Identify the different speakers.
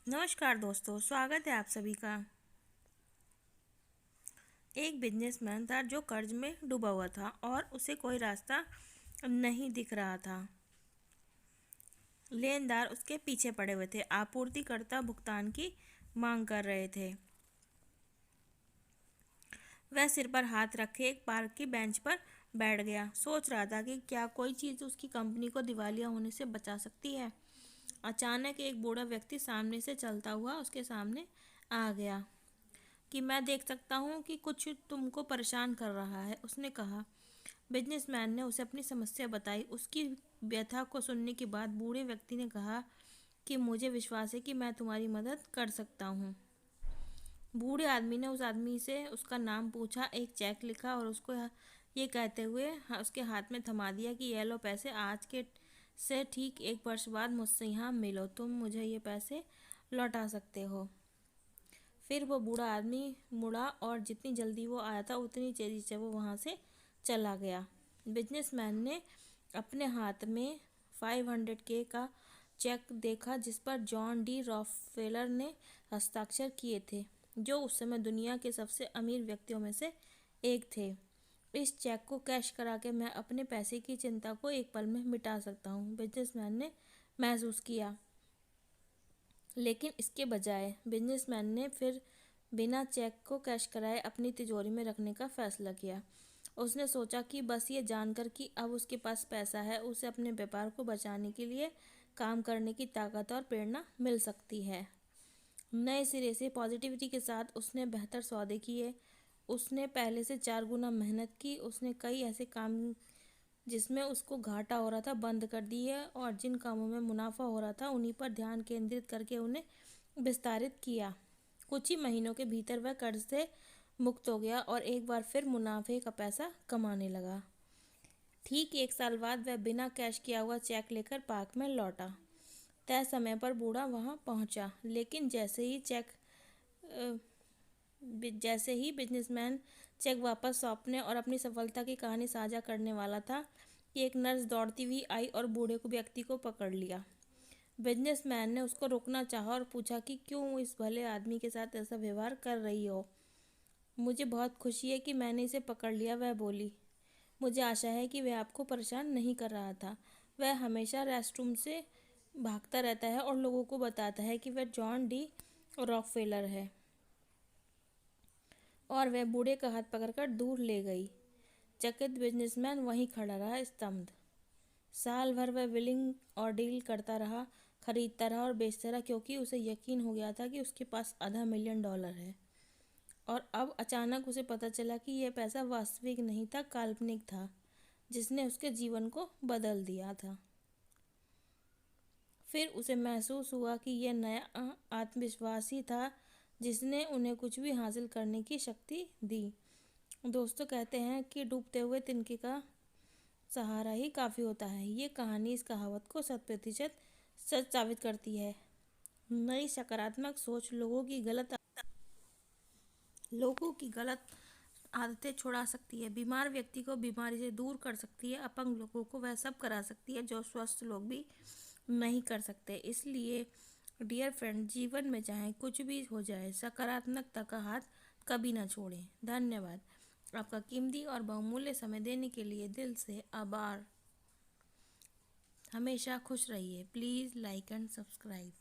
Speaker 1: नमस्कार दोस्तों, स्वागत है आप सभी का। एक बिजनेसमैन था जो कर्ज में डूबा हुआ था और उसे कोई रास्ता नहीं दिख रहा था। लेनदार उसके पीछे पड़े हुए थे, आपूर्तिकर्ता भुगतान की मांग कर रहे थे। वह सिर पर हाथ रखे एक पार्क की बेंच पर बैठ गया। सोच रहा था कि क्या कोई चीज़ उसकी कंपनी को दिवालिया होने से बचा सकती है। अचानक एक बूढ़ा व्यक्ति सामने से चलता हुआ उसके सामने आ गया। कि मैं देख सकता हूँ कि कुछ तुमको परेशान कर रहा है, उसने कहा। बिजनेसमैन ने उसे अपनी समस्या बताई। उसकी व्यथा को सुनने के बाद बूढ़े व्यक्ति ने कहा कि मुझे विश्वास है कि मैं तुम्हारी मदद कर सकता हूँ। बूढ़े आदमी ने उस आदमी से उसका नाम पूछा, एक चेक लिखा और उसको ये कहते हुए उसके हाथ में थमा दिया कि ये लो पैसे, आज के से ठीक 1 वर्ष बाद मुझसे यहाँ मिलो, तुम मुझे ये पैसे लौटा सकते हो। फिर वो बूढ़ा आदमी मुड़ा और जितनी जल्दी वो आया था उतनी तेजी से वो वहाँ से चला गया। बिजनेसमैन ने अपने हाथ में 500K का चेक देखा जिस पर जॉन डी रॉकफेलर ने हस्ताक्षर किए थे, जो उस समय दुनिया के सबसे अमीर व्यक्तियों में से एक थे। इस चेक को कैश करा के मैं अपने पैसे की चिंता को एक पल में मिटा सकता हूँ, बिजनेसमैन ने महसूस किया। लेकिन इसके बजाय बिजनेसमैन ने फिर बिना चेक को कैश कराए अपनी तिजोरी में रखने का फैसला किया। उसने सोचा कि बस ये जानकर कि अब उसके पास पैसा है, उसे अपने व्यापार को बचाने के लिए काम करने की ताकत और प्रेरणा मिल सकती है। नए सिरे से पॉजिटिविटी के साथ उसने बेहतर सौदे किए। उसने पहले से 4 गुना मेहनत की। उसने कई ऐसे काम जिसमें उसको घाटा हो रहा था बंद कर दिए और जिन कामों में मुनाफा हो रहा था उन्हीं पर ध्यान केंद्रित करके उन्हें विस्तारित किया। कुछ ही महीनों के भीतर वह कर्ज से मुक्त हो गया और एक बार फिर मुनाफे का पैसा कमाने लगा। ठीक 1 साल बाद वह बिना कैश किया हुआ चेक लेकर पार्क में लौटा। तय समय पर बूढ़ा वहां पहुंचा, लेकिन जैसे ही बिजनेसमैन चेक वापस सौंपने और अपनी सफलता की कहानी साझा करने वाला था कि एक नर्स दौड़ती हुई आई और बूढ़े को व्यक्ति को पकड़ लिया। बिजनेसमैन ने उसको रोकना चाहा और पूछा कि क्यों इस भले आदमी के साथ ऐसा व्यवहार कर रही हो। मुझे बहुत खुशी है कि मैंने इसे पकड़ लिया, वह बोली। मुझे आशा है कि वह आपको परेशान नहीं कर रहा था। वह हमेशा रेस्टरूम से भागता रहता है और लोगों को बताता है कि वह जॉन डी रॉकफेलर है। और वह बूढ़े का हाथ पकड़कर दूर ले गई। चकित बिजनेसमैन वहीं खड़ा रहा, स्तब्ध। साल भर वह विलिंग और डील करता रहा, खरीदता रहा और बेचता रहा, क्योंकि उसे यकीन हो गया था कि उसके पास $500,000 है। और अब अचानक उसे पता चला कि यह पैसा वास्तविक नहीं था, काल्पनिक था, जिसने उसके जीवन को बदल दिया था। फिर उसे महसूस हुआ कि यह नया आत्मविश्वास ही था जिसने उन्हें कुछ भी हासिल करने की शक्ति दी। दोस्तों कहते हैं कि डूबते हुए तिनके का सहारा ही काफ़ी होता है। ये कहानी इस कहावत को 100% सच साबित करती है। नई सकारात्मक सोच लोगों की गलत आदतें छुड़ा सकती है, बीमार व्यक्ति को बीमारी से दूर कर सकती है, अपंग लोगों को वह सब करा सकती है जो स्वस्थ लोग भी नहीं कर सकते। इसलिए डियर फ्रेंड, जीवन में चाहे कुछ भी हो जाए, सकारात्मकता का हाथ कभी ना छोड़ें। धन्यवाद। आपका कीमती और बहुमूल्य समय देने के लिए दिल से आभार। हमेशा खुश रहिए। Please like and subscribe.